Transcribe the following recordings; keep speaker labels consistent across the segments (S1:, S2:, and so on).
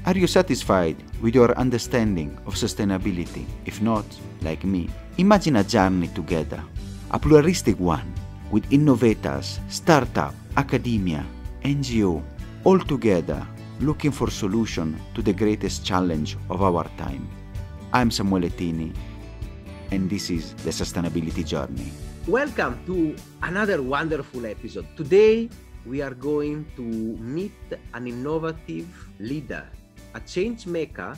S1: Are you satisfied with your understanding of sustainability? If not, like me, imagine a journey together, a pluralistic one, with innovators, startup, academia, NGO, all together looking for solution to the greatest challenge of our time. I'm Samuele Tini, and this is the Sustainability Journey.
S2: Welcome to another wonderful episode. Today, we are going to meet an innovative leader, a change maker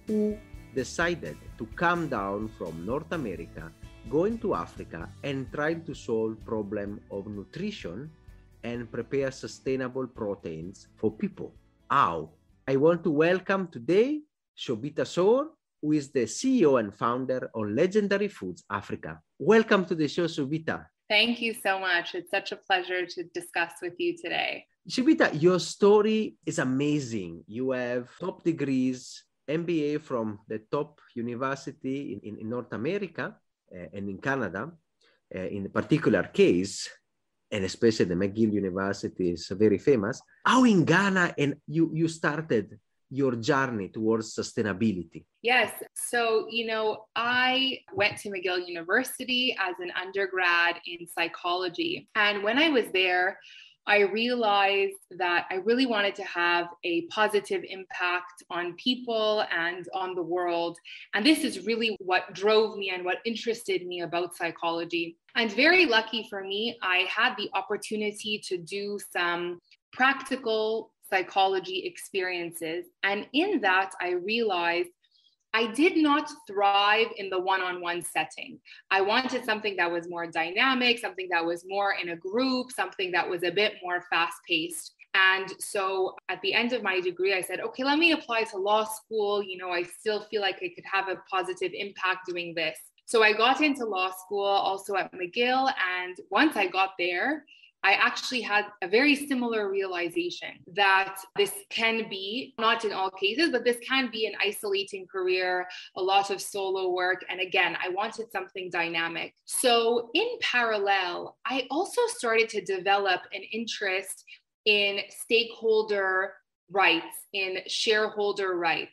S2: who decided to come down from North America, going to Africa and trying to solve problem of nutrition and prepare sustainable proteins for people. How? I want to welcome today Shobhita Soor, who is the CEO and founder of Legendary Foods Africa. Welcome to the show, Shobhita.
S3: Thank you so much. It's such a pleasure to discuss with you today.
S2: Shobhita, your story is amazing. You have top degrees, MBA from the top university in North America and in Canada, in a particular case, and especially the McGill University is very famous. How in Ghana and you started your journey towards sustainability?
S3: Yes. So, I went to McGill University as an undergrad in psychology. And when I was there, I realized that I really wanted to have a positive impact on people and on the world. And this is really what drove me and what interested me about psychology. And very lucky for me, I had the opportunity to do some practical psychology experiences. And in that, I realized I did not thrive in the one-on-one setting. I wanted something that was more dynamic, something that was more in a group, something that was a bit more fast-paced. And so at the end of my degree, I said, okay, let me apply to law school. I still feel like I could have a positive impact doing this. So I got into law school also at McGill. And once I got there, I actually had a very similar realization that this can be, not in all cases, but this can be an isolating career, a lot of solo work. And again, I wanted something dynamic. So in parallel, I also started to develop an interest in stakeholder rights, in shareholder rights,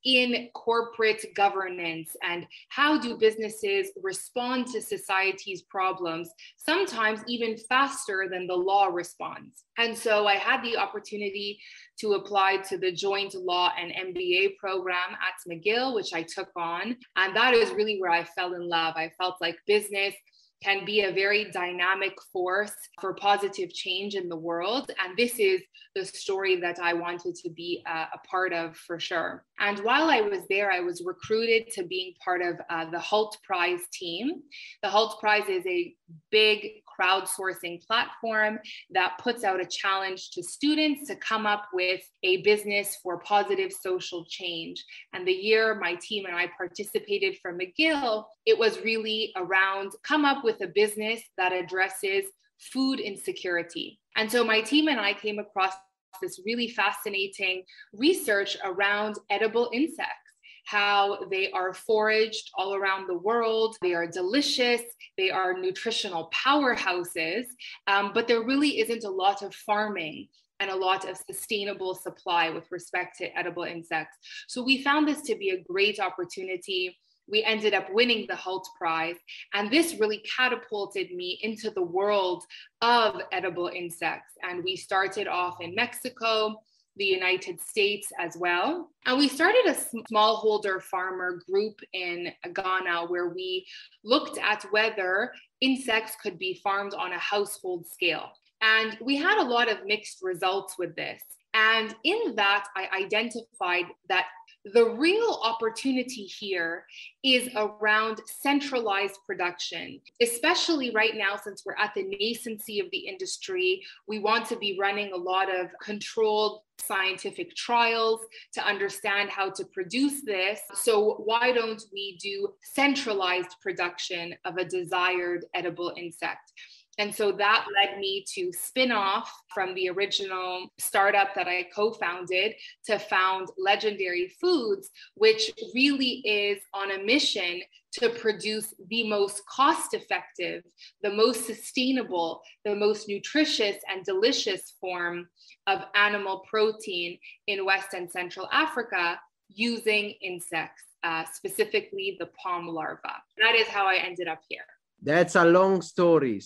S3: in corporate governance, and how do businesses respond to society's problems, sometimes even faster than the law responds. And so I had the opportunity to apply to the joint law and MBA program at McGill, which I took on. And that is really where I fell in love. I felt like business can be a very dynamic force for positive change in the world. And this is the story that I wanted to be a part of for sure. And while I was there, I was recruited to being part of the Hult Prize team. The Hult Prize is a big crowdsourcing platform that puts out a challenge to students to come up with a business for positive social change. And the year my team and I participated for McGill, it was really around come up with a business that addresses food insecurity. And so my team and I came across this really fascinating research around edible insects, how they are foraged all around the world. They are delicious. They are nutritional powerhouses, but there really isn't a lot of farming and a lot of sustainable supply with respect to edible insects. So we found this to be a great opportunity. We ended up winning the Hult Prize, and this really catapulted me into the world of edible insects. And we started off in Mexico, the United States as well. And we started a smallholder farmer group in Ghana where we looked at whether insects could be farmed on a household scale. And we had a lot of mixed results with this. And in that, I identified that the real opportunity here is around centralized production, especially right now, since we're at the nascency of the industry. We want to be running a lot of controlled scientific trials to understand how to produce this. So why don't we do centralized production of a desired edible insect? And so that led me to spin off from the original startup that I co-founded to found Legendary Foods, which really is on a mission to produce the most cost-effective, the most sustainable, the most nutritious and delicious form of animal protein in West and Central Africa using insects, specifically the palm larva. That is how I ended up here.
S2: That's a long story.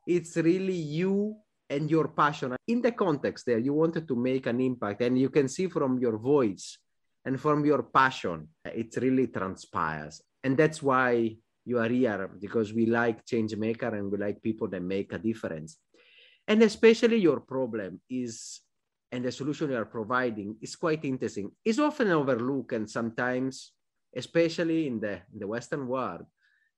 S2: It's really you and your passion. In the context there, you wanted to make an impact, and you can see from your voice and from your passion, it really transpires. And that's why you are here, because we like change maker and we like people that make a difference. And especially your problem is, and the solution you are providing is quite interesting. It's often overlooked, and sometimes, especially in the Western world,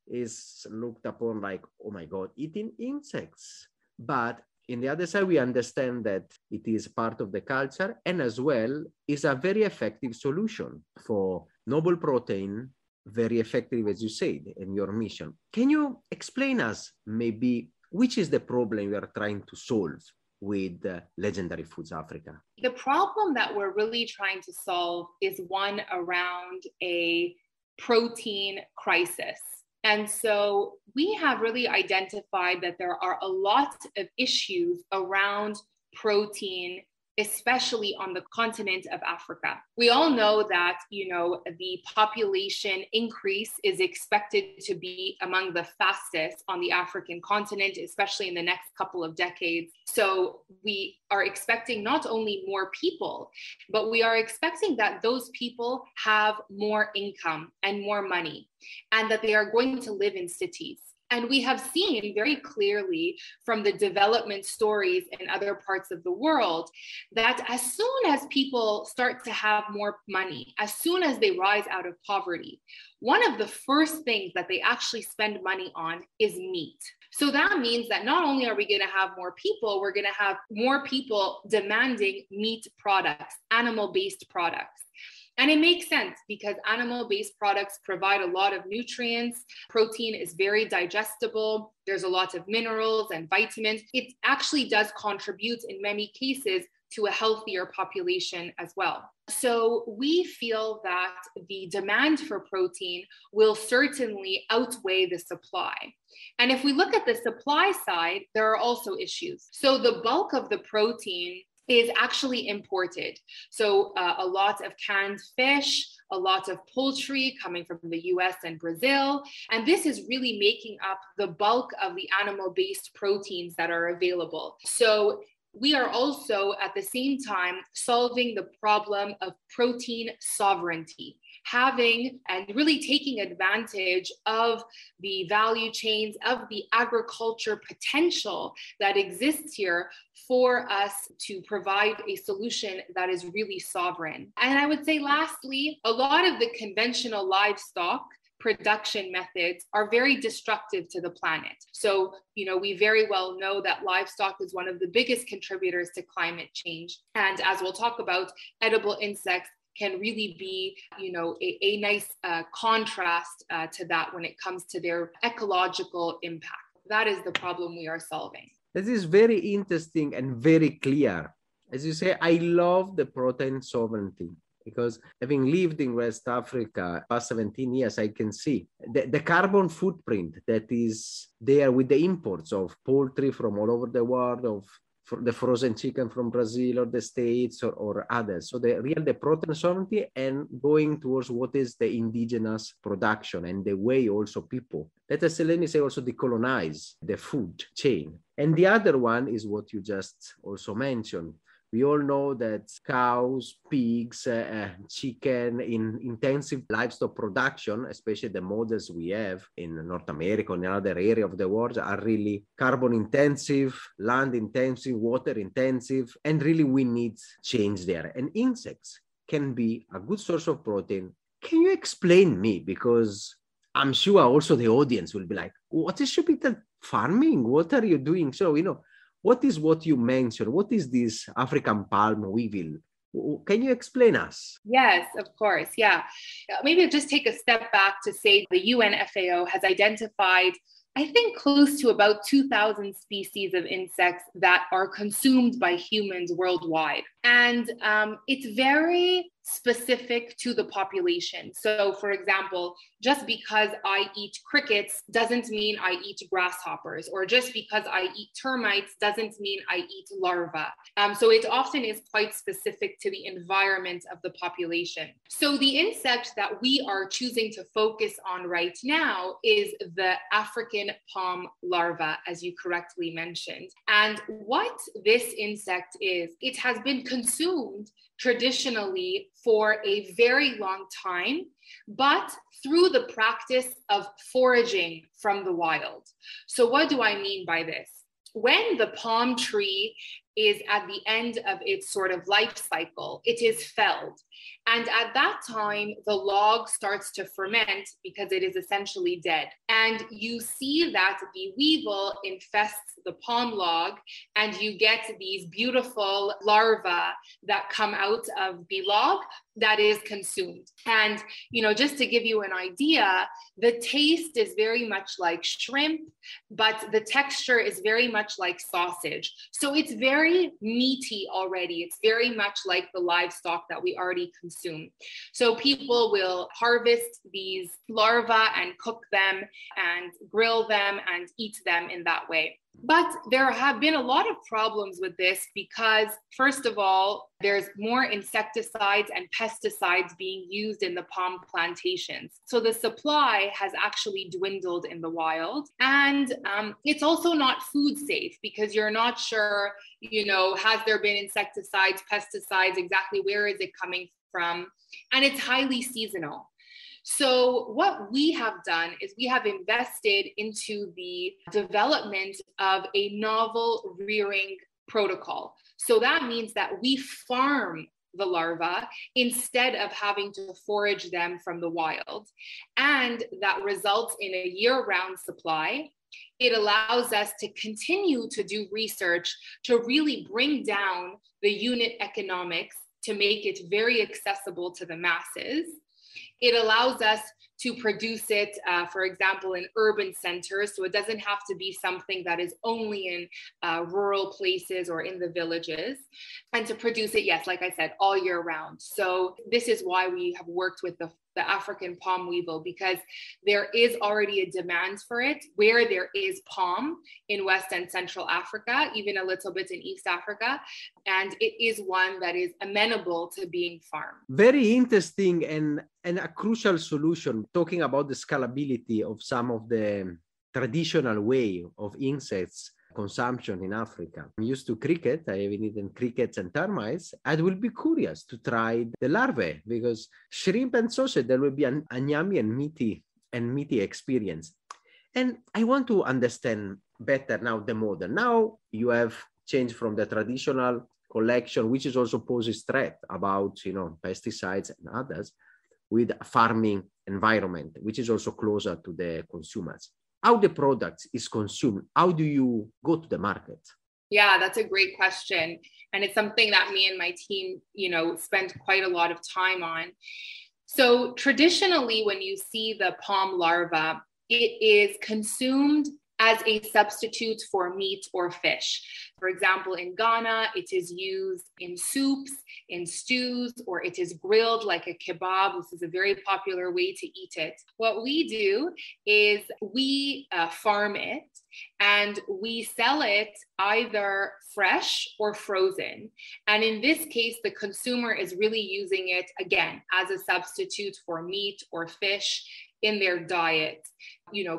S2: is looked upon like, oh my God, eating insects. But in the other side, we understand that it is part of the culture, and as well is a very effective solution for noble protein, very effective, as you said, in your mission. Can you explain us maybe which is the problem you are trying to solve with Legendary Foods Africa?
S3: The problem that we're really trying to solve is one around a protein crisis. And so we have really identified that there are a lot of issues around protein, especially on the continent of Africa. We all know that, the population increase is expected to be among the fastest on the African continent, especially in the next couple of decades. So we are expecting not only more people, but we are expecting that those people have more income and more money, and that they are going to live in cities. And we have seen very clearly from the development stories in other parts of the world that as soon as people start to have more money, as soon as they rise out of poverty, one of the first things that they actually spend money on is meat. So that means that not only are we going to have more people, we're going to have more people demanding meat products, animal-based products. And it makes sense because animal-based products provide a lot of nutrients. Protein is very digestible. There's a lot of minerals and vitamins. It actually does contribute in many cases to a healthier population as well. So we feel that the demand for protein will certainly outweigh the supply. And if we look at the supply side, there are also issues. So the bulk of the protein is actually imported. So a lot of canned fish, a lot of poultry coming from the US and Brazil. And this is really making up the bulk of the animal-based proteins that are available. So we are also at the same time solving the problem of protein sovereignty, having and really taking advantage of the value chains, of the agriculture potential that exists here for us to provide a solution that is really sovereign. And I would say lastly, a lot of the conventional livestock production methods are very destructive to the planet. So, we very well know that livestock is one of the biggest contributors to climate change. And as we'll talk about, edible insects can really be, a nice contrast to that when it comes to their ecological impact. That is the problem we are solving.
S2: This is very interesting and very clear. As you say, I love the protein sovereignty, because having lived in West Africa past 17 years, I can see the carbon footprint that is there with the imports of poultry from all over the world, of the frozen chicken from Brazil or the States or others. So the protein sovereignty and going towards what is the indigenous production and the way also people, let me say also decolonize the food chain. And the other one is what you just also mentioned. We all know that cows, pigs, chicken in intensive livestock production, especially the models we have in North America and other area of the world, are really carbon intensive, land intensive, water intensive, and really we need change there. And insects can be a good source of protein. Can you explain me? Because I'm sure also the audience will be like, what is Shobhita farming? What are you doing? So, what is what you mentioned? What is this African palm weevil? Can you explain us?
S3: Yes, of course. Yeah. Maybe I'll just take a step back to say the UN FAO has identified, I think, close to about 2,000 species of insects that are consumed by humans worldwide. And it's very specific to the population. So for example, just because I eat crickets doesn't mean I eat grasshoppers, or just because I eat termites doesn't mean I eat larvae. So it often is quite specific to the environment of the population. So the insect that we are choosing to focus on right now is the African palm larva, as you correctly mentioned. And what this insect is, it has been consumed traditionally for a very long time, but through the practice of foraging from the wild. So what do I mean by this? When the palm tree is at the end of its sort of life cycle, it is felled. And at that time, the log starts to ferment because it is essentially dead. And you see that the weevil infests the palm log, and you get these beautiful larvae that come out of the log that is consumed. And, just to give you an idea, the taste is very much like shrimp, but the texture is very much like sausage. So it's very meaty already. It's very much like the livestock that we already consume. So people will harvest these larvae and cook them and grill them and eat them in that way. But there have been a lot of problems with this because, first of all, there's more insecticides and pesticides being used in the palm plantations. So the supply has actually dwindled in the wild. And it's also not food safe because you're not sure, has there been insecticides, pesticides, exactly where is it coming from? And it's highly seasonal. So what we have done is we have invested into the development of a novel rearing protocol. So that means that we farm the larvae instead of having to forage them from the wild. And that results in a year-round supply. It allows us to continue to do research to really bring down the unit economics to make it very accessible to the masses. It allows us to produce it, for example, in urban centers. So it doesn't have to be something that is only in rural places or in the villages. And to produce it, yes, like I said, all year round. So this is why we have worked with the African palm weevil, because there is already a demand for it where there is palm in West and Central Africa, even a little bit in East Africa. And it is one that is amenable to being farmed.
S2: Very interesting and a crucial solution, talking about the scalability of some of the traditional way of insects consumption in Africa. I'm used to cricket. I have eaten crickets and termites. I will be curious to try the larvae because shrimp and sausage, there will be a yummy and meaty experience. And I want to understand better now the model. Now you have changed from the traditional collection, which is also poses threat about, pesticides and others, with a farming environment, which is also closer to the consumers. How the product is consumed, how do you go to the market?
S3: Yeah, that's a great question. And it's something that me and my team, spend quite a lot of time on. So traditionally, when you see the palm larva, it is consumed as a substitute for meat or fish. For example, in Ghana, it is used in soups, in stews, or it is grilled like a kebab. This is a very popular way to eat it. What we do is we farm it and we sell it either fresh or frozen. And in this case, the consumer is really using it, again, as a substitute for meat or fish in their diet.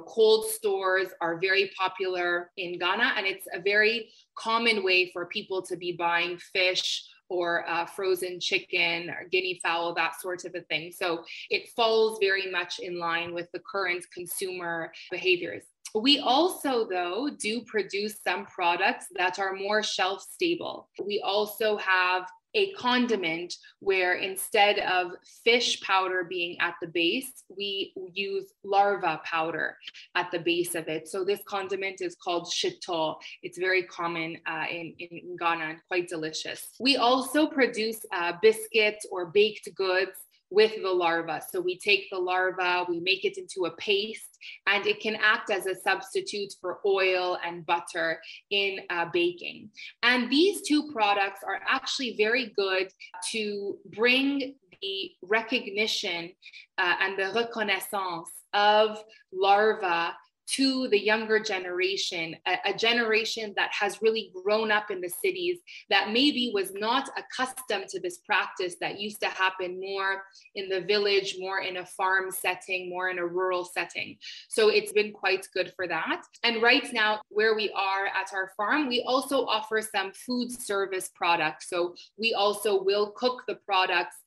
S3: Cold stores are very popular in Ghana, and it's a very common way for people to be buying fish or frozen chicken or guinea fowl, that sort of a thing. So it falls very much in line with the current consumer behaviors. We also, though, do produce some products that are more shelf stable. We also have a condiment where instead of fish powder being at the base, we use larva powder at the base of it. So this condiment is called shito. It's very common in Ghana and quite delicious. We also produce biscuits or baked goods with the larva. So we take the larva, we make it into a paste, and it can act as a substitute for oil and butter in baking. And these two products are actually very good to bring the recognition and the reconnaissance of larva to the younger generation, a generation that has really grown up in the cities, that maybe was not accustomed to this practice that used to happen more in the village, more in a farm setting, more in a rural setting. So it's been quite good for that. And right now, where we are at our farm, we also offer some food service products. So we also will cook the products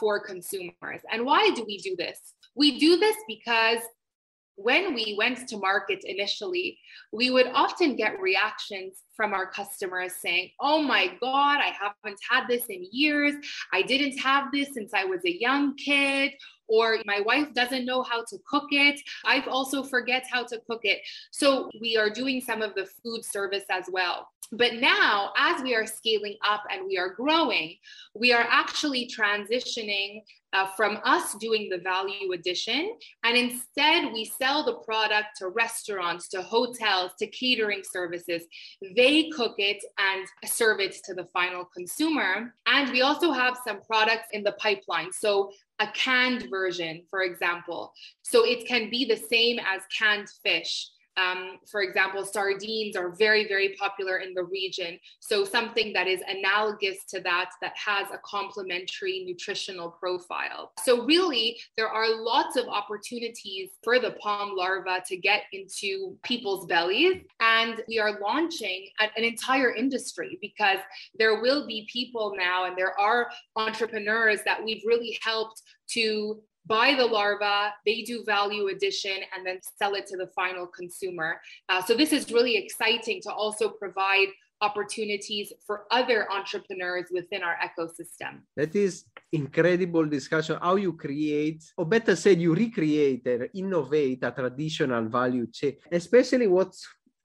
S3: for consumers. And why do we do this? We do this because when we went to market initially, we would often get reactions from our customers saying, oh my God, I haven't had this in years. I didn't have this since I was a young kid. Or my wife doesn't know how to cook it. I also forget how to cook it. So we are doing some of the food service as well. But now, as we are scaling up and we are growing, we are actually transitioning from us doing the value addition. And instead, we sell the product to restaurants, to hotels, to catering services. They cook it and serve it to the final consumer. And we also have some products in the pipeline. So a canned version, for example. So it can be the same as canned fish. For example, sardines are very, very popular in the region. So something that is analogous to that, that has a complementary nutritional profile. So really, there are lots of opportunities for the palm larva to get into people's bellies. And we are launching an entire industry, because there will be people now, and there are entrepreneurs that we've really helped to buy the larva, they do value addition, and then sell it to the final consumer. So this is really exciting to also provide opportunities for other entrepreneurs within our ecosystem.
S2: That is incredible discussion, how you create, or better said, you recreate and innovate a traditional value chain. Especially what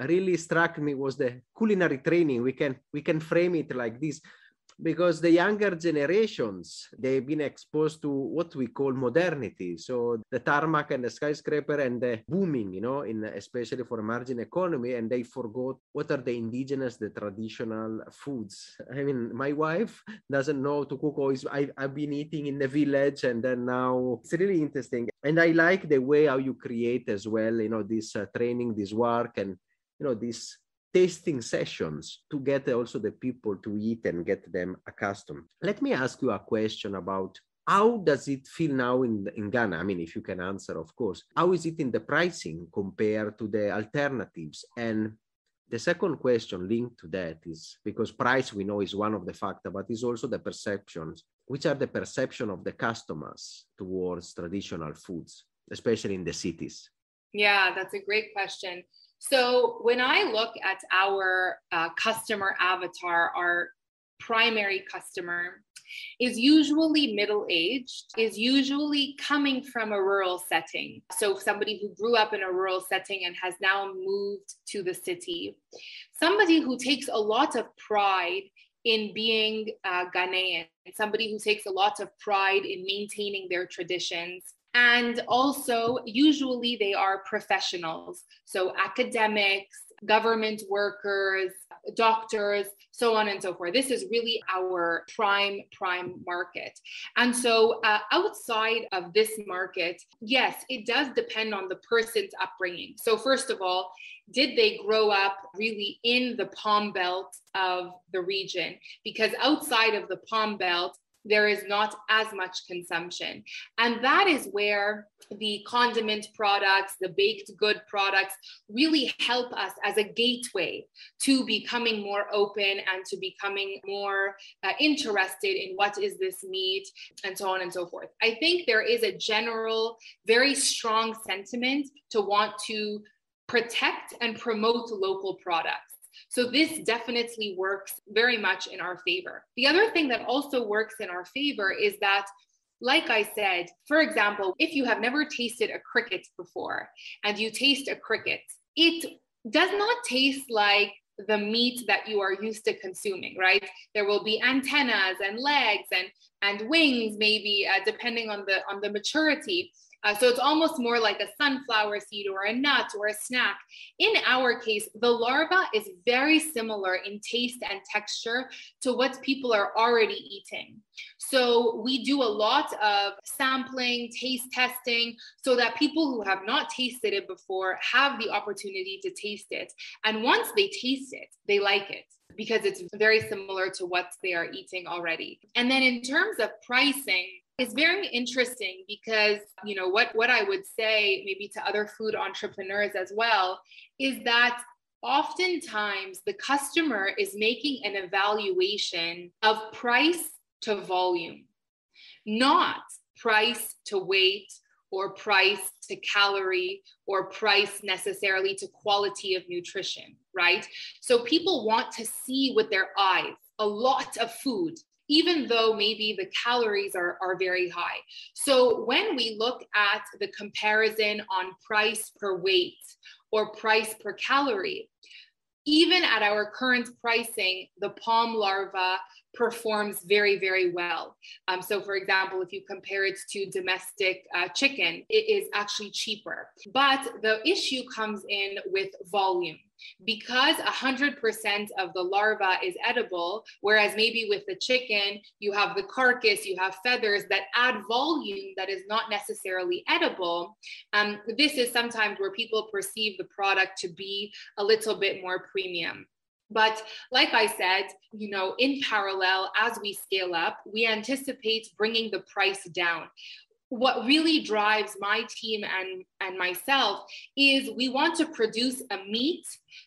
S2: really struck me was the culinary training. We can frame it like this. Because the younger generations, they've been exposed to what we call modernity. So the tarmac and the skyscraper and the booming, especially for emerging economy, and they forgot what are the indigenous, the traditional foods. I mean, my wife doesn't know to cook. Always, I've been eating in the village, and then now it's really interesting. And I like the way how you create as well, this training, this work, and, this tasting sessions to get also the people to eat and get them accustomed. Let me ask you a question about how does it feel now in Ghana? I mean, if you can answer, of course. How is it in the pricing compared to the alternatives? And the second question linked to that is, because price we know is one of the factors, but is also the perceptions. Which are the perception of the customers towards traditional foods, especially in the cities?
S3: Yeah, that's a great question. So when I look at our customer avatar, our primary customer is usually middle-aged, is usually coming from a rural setting. So somebody who grew up in a rural setting and has now moved to the city. Somebody who takes a lot of pride in being Ghanaian, somebody who takes a lot of pride in maintaining their traditions. And also, usually they are professionals, so academics, government workers, doctors, so on and so forth. This is really our prime market. And so outside of this market, yes, it does depend on the person's upbringing. So first of all, did they grow up really in the palm belt of the region? Because outside of the palm belt, there is not as much consumption. And that is where the condiment products, the baked good products really help us as a gateway to becoming more open and to becoming more interested in what is this meat and so on and so forth. I think there is a general, very strong sentiment to want to protect and promote local products. So this definitely works very much in our favor. The other thing that also works in our favor is that, like I said, for example, if you have never tasted a cricket before and you taste a cricket, it does not taste like the meat that you are used to consuming, right? There will be antennas and legs and wings, maybe depending on the maturity. So it's almost more like a sunflower seed or a nut or a snack. In our case, the larva is very similar in taste and texture to what people are already eating. So we do a lot of sampling, taste testing, so that people who have not tasted it before have the opportunity to taste it. And once they taste it, they like it, because it's very similar to what they are eating already. And then in terms of pricing, it's very interesting because, you know, what I would say maybe to other food entrepreneurs as well is that oftentimes the customer is making an evaluation of price to volume, not price to weight or price to calorie or price necessarily to quality of nutrition, right? So people want to see with their eyes a lot of food, even though maybe the calories are very high. So when we look at the comparison on price per weight or price per calorie, even at our current pricing, the palm larva performs very, very well. So for example, if you compare it to domestic chicken, it is actually cheaper. But the issue comes in with volume. Because 100% of the larva is edible, whereas maybe with the chicken, you have the carcass, you have feathers that add volume that is not necessarily edible. This is sometimes where people perceive the product to be a little bit more premium. But like I said, you know, in parallel, as we scale up, we anticipate bringing the price down. What really drives my team and myself is we want to produce a meat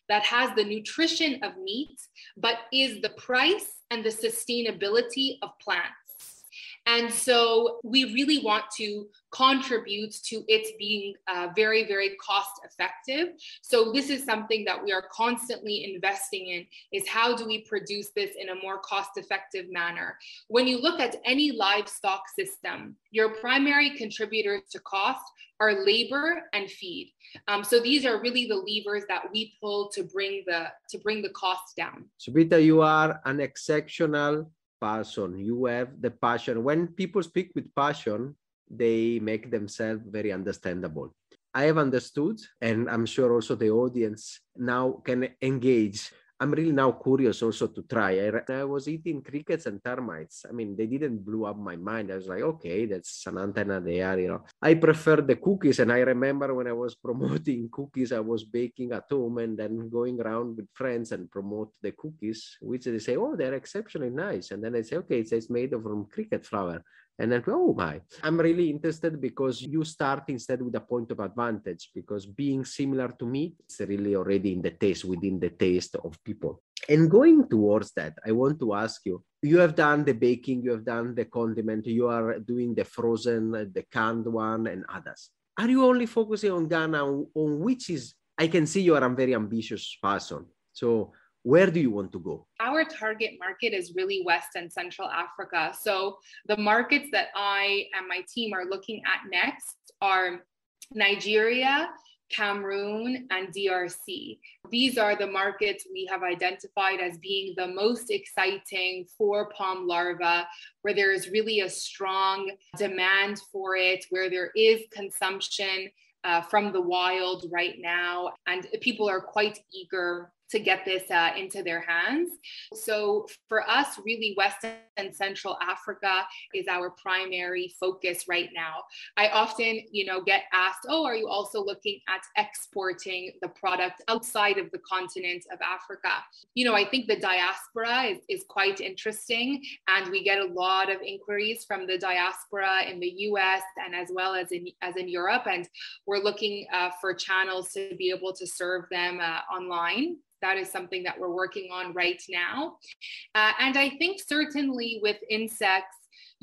S3: that has the nutrition of meat, but is the price and the sustainability of plants. And so we really want to contribute to it being very, very cost effective. So this is something that we are constantly investing in, is how do we produce this in a more cost effective manner? When you look at any livestock system, your primary contributors to cost are labor and feed. So these are really the levers that we pull to bring the costs down.
S2: Shobhita, you are an exceptional person. You have the passion. When people speak with passion, they make themselves very understandable. I have understood, and I'm sure also the audience now can engage. I'm really now curious also to try. I was eating crickets and termites. I mean, they didn't blow up my mind. I was like, okay, that's an antenna there, you know. I prefer the cookies. And I remember when I was promoting cookies, I was baking at home and then going around with friends and promote the cookies, which they say, oh, they're exceptionally nice. And then I say, okay, it's made from cricket flour. And then, oh my, I'm really interested because you start instead with a point of advantage, because being similar to me, it's really already in the taste, within the taste of people. And going towards that, I want to ask you, you have done the baking, you have done the condiment, you are doing the frozen, the canned one and others. Are you only focusing on Ghana, on which is, I can see you are a very ambitious person. So where do you want to go?
S3: Our target market is really West and Central Africa. So the markets that I and my team are looking at next are Nigeria, Cameroon, and DRC. These are the markets we have identified as being the most exciting for palm larva, where there is really a strong demand for it, where there is consumption from the wild right now, and people are quite eager to get this into their hands. So for us, really West and Central Africa is our primary focus right now. I often, get asked, oh, are you also looking at exporting the product outside of the continent of Africa? I think the diaspora is quite interesting, and we get a lot of inquiries from the diaspora in the US and as well as in Europe, and we're looking for channels to be able to serve them online. That is something that we're working on right now. And I think certainly with insects,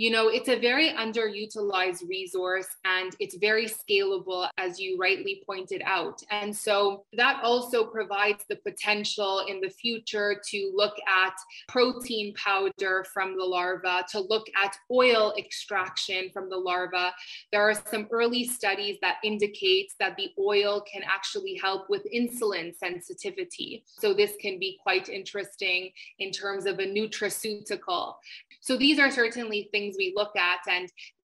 S3: it's a very underutilized resource, and it's very scalable, as you rightly pointed out. And so that also provides the potential in the future to look at protein powder from the larva, to look at oil extraction from the larva. There are some early studies that indicate that the oil can actually help with insulin sensitivity. So this can be quite interesting in terms of a nutraceutical. So these are certainly things we look at. And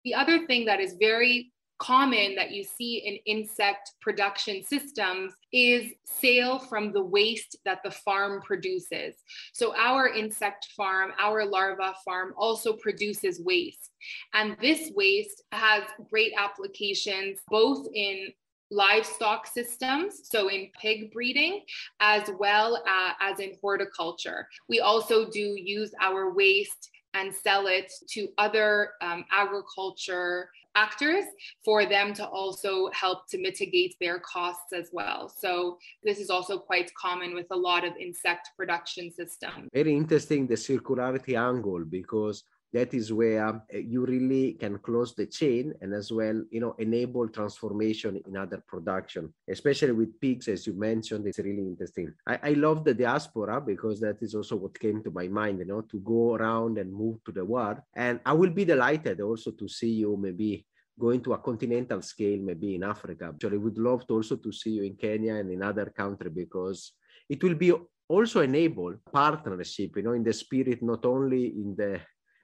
S3: the other thing that is very common that you see in insect production systems is sale from the waste that the farm produces. So our insect farm, our larva farm also produces waste. And this waste has great applications both in livestock systems, so in pig breeding, as well as in horticulture. We also do use our waste and sell it to other agriculture actors for them to also help to mitigate their costs as well. So this is also quite common with a lot of insect production systems.
S2: Very interesting, the circularity angle, because that is where you really can close the chain and as well, enable transformation in other production, especially with pigs, as you mentioned. It's really interesting. I love the diaspora because that is also what came to my mind, to go around and move to the world. And I will be delighted also to see you maybe going to a continental scale, maybe in Africa. Actually, I would love to also to see you in Kenya and in other countries, because it will be also enable partnership, in the spirit, not only in the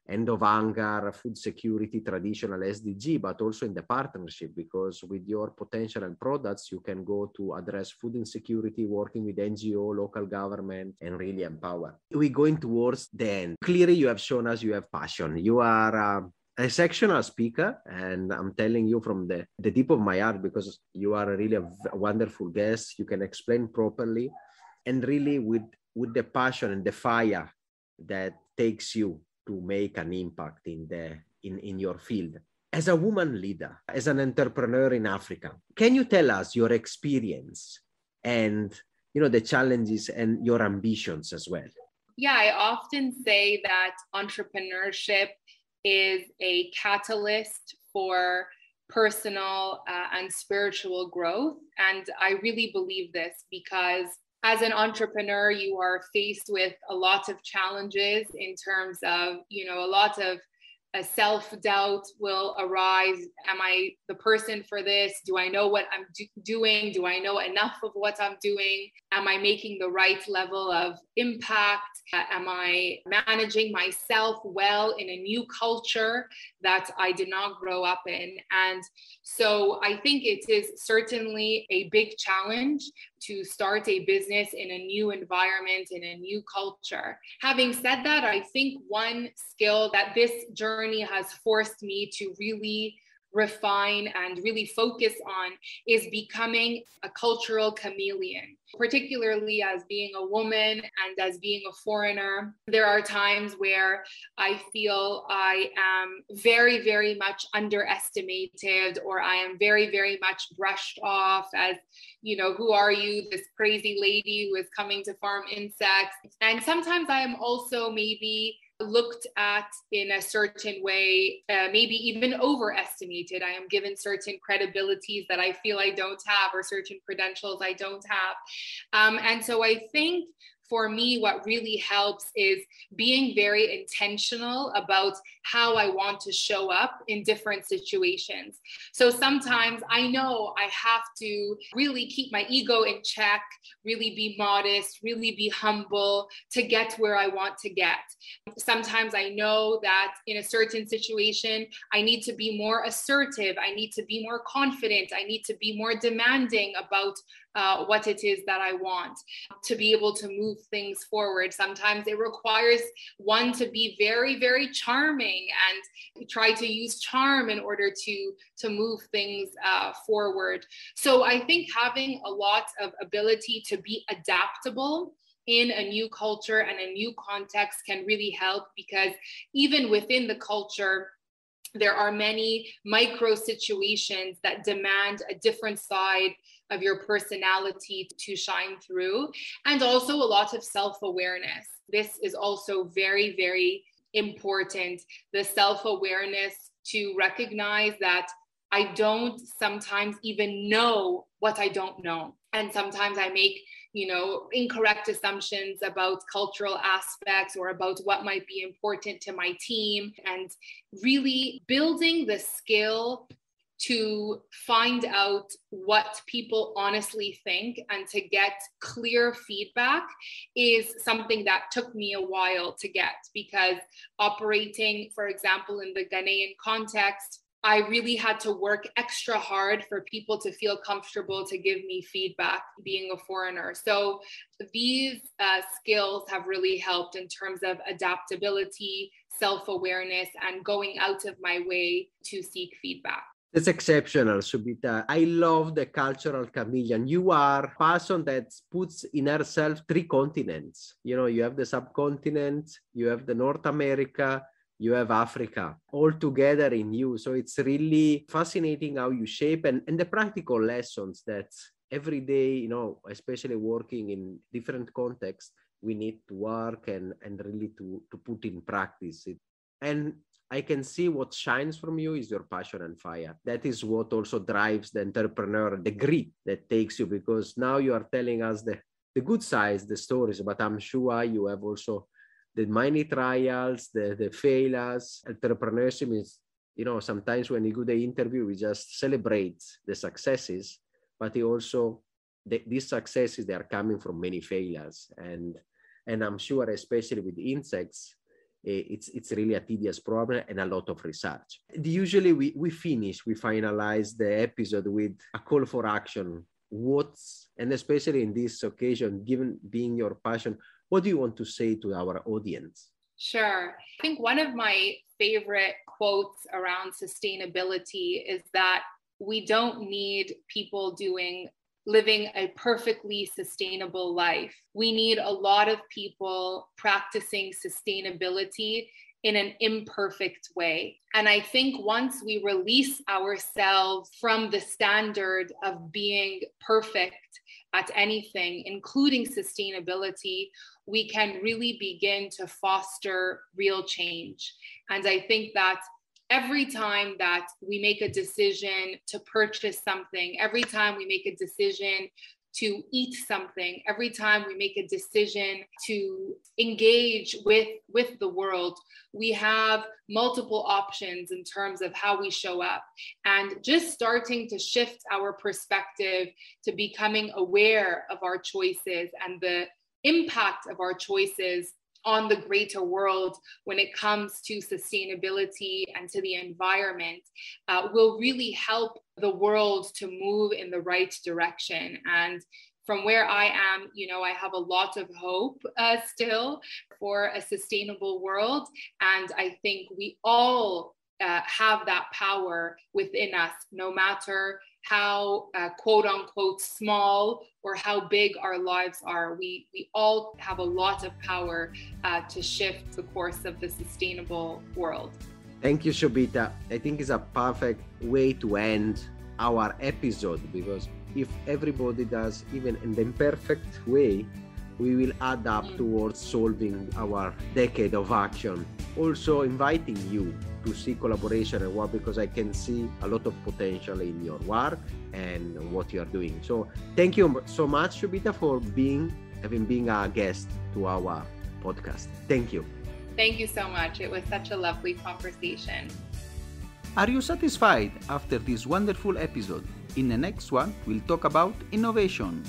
S2: end of hunger, food security, traditional SDG, but also in the partnership, because with your potential and products, you can go to address food insecurity, working with NGO, local government, and really empower. We're going towards the end. Clearly, you have shown us you have passion. You are a sectional speaker, and I'm telling you from the deep of my heart, because you are really a wonderful guest. You can explain properly, and really with the passion and the fire that takes you to make an impact in your field. As a woman leader, as an entrepreneur in Africa, can you tell us your experience and the challenges and your ambitions as well?
S3: Yeah, I often say that entrepreneurship is a catalyst for personal and spiritual growth. And I really believe this because as an entrepreneur, you are faced with a lot of challenges in terms of, a lot of self-doubt will arise. Am I the person for this? Do I know what I'm doing? Do I know enough of what I'm doing? Am I making the right level of impact? Am I managing myself well in a new culture that I did not grow up in? And so I think it is certainly a big challenge to start a business in a new environment, in a new culture. Having said that, I think one skill that this journey has forced me to really refine and really focus on is becoming a cultural chameleon. Particularly as being a woman and as being a foreigner, there are times where I feel I am very, very much underestimated, or I am very, very much brushed off as, who are you, this crazy lady who is coming to farm insects? And sometimes I am also maybe looked at in a certain way, maybe even overestimated. I am given certain credibilities that I feel I don't have, or certain credentials I don't have. And so I think for me, what really helps is being very intentional about how I want to show up in different situations. So sometimes I know I have to really keep my ego in check, really be modest, really be humble to get where I want to get. Sometimes I know that in a certain situation, I need to be more assertive. I need to be more confident. I need to be more demanding about what it is that I want to be able to move things forward. Sometimes it requires one to be very, very charming and try to use charm in order to move things forward. So I think having a lot of ability to be adaptable in a new culture and a new context can really help, because even within the culture, there are many micro situations that demand a different side of your personality to shine through, and also a lot of self-awareness. This is also very, very important. The self-awareness to recognize that I don't sometimes even know what I don't know. And sometimes I make incorrect assumptions about cultural aspects or about what might be important to my team, and really building the skill to find out what people honestly think and to get clear feedback is something that took me a while to get, because operating, for example, in the Ghanaian context, I really had to work extra hard for people to feel comfortable to give me feedback, being a foreigner. So these skills have really helped in terms of adaptability, self-awareness, and going out of my way to seek feedback.
S2: That's exceptional, Shobhita. I love the cultural chameleon. You are a person that puts in herself 3 continents. You have the subcontinent, you have the North America, you have Africa, all together in you. So it's really fascinating how you shape and the practical lessons that every day, especially working in different contexts, we need to work and really to put in practice it. And I can see what shines from you is your passion and fire. That is what also drives the entrepreneur, the grit that takes you, because now you are telling us the good sides, the stories, but I'm sure you have also the many trials, the failures. Entrepreneurship is, sometimes when you do the interview, we just celebrate the successes, but also these successes, they are coming from many failures. And I'm sure, especially with insects, it's really a tedious problem and a lot of research. Usually we finalize the episode with a call for action. And especially in this occasion, given being your passion, what do you want to say to our audience?
S3: Sure. I think one of my favorite quotes around sustainability is that we don't need people living a perfectly sustainable life. We need a lot of people practicing sustainability in an imperfect way. And I think once we release ourselves from the standard of being perfect at anything, including sustainability, we can really begin to foster real change. And I think that every time that we make a decision to purchase something, every time we make a decision to eat something, every time we make a decision to engage with the world, we have multiple options in terms of how we show up. And just starting to shift our perspective to becoming aware of our choices and the impact of our choices on the greater world when it comes to sustainability and to the environment will really help the world to move in the right direction. And from where I am, I have a lot of hope still for a sustainable world. And I think we all have that power within us, no matter how quote unquote small or how big our lives are. We all have a lot of power to shift the course of the sustainable world.
S2: Thank you, Shobhita. I think it's a perfect way to end our episode, because if everybody does even in the imperfect way, we will add up towards solving our decade of action. Also inviting you to see collaboration and work, because I can see a lot of potential in your work and what you are doing. So thank you so much, Shobhita, for being a guest to our podcast. Thank you.
S3: Thank you so much. It was such a lovely conversation.
S1: Are you satisfied after this wonderful episode? In the next one, we'll talk about innovation.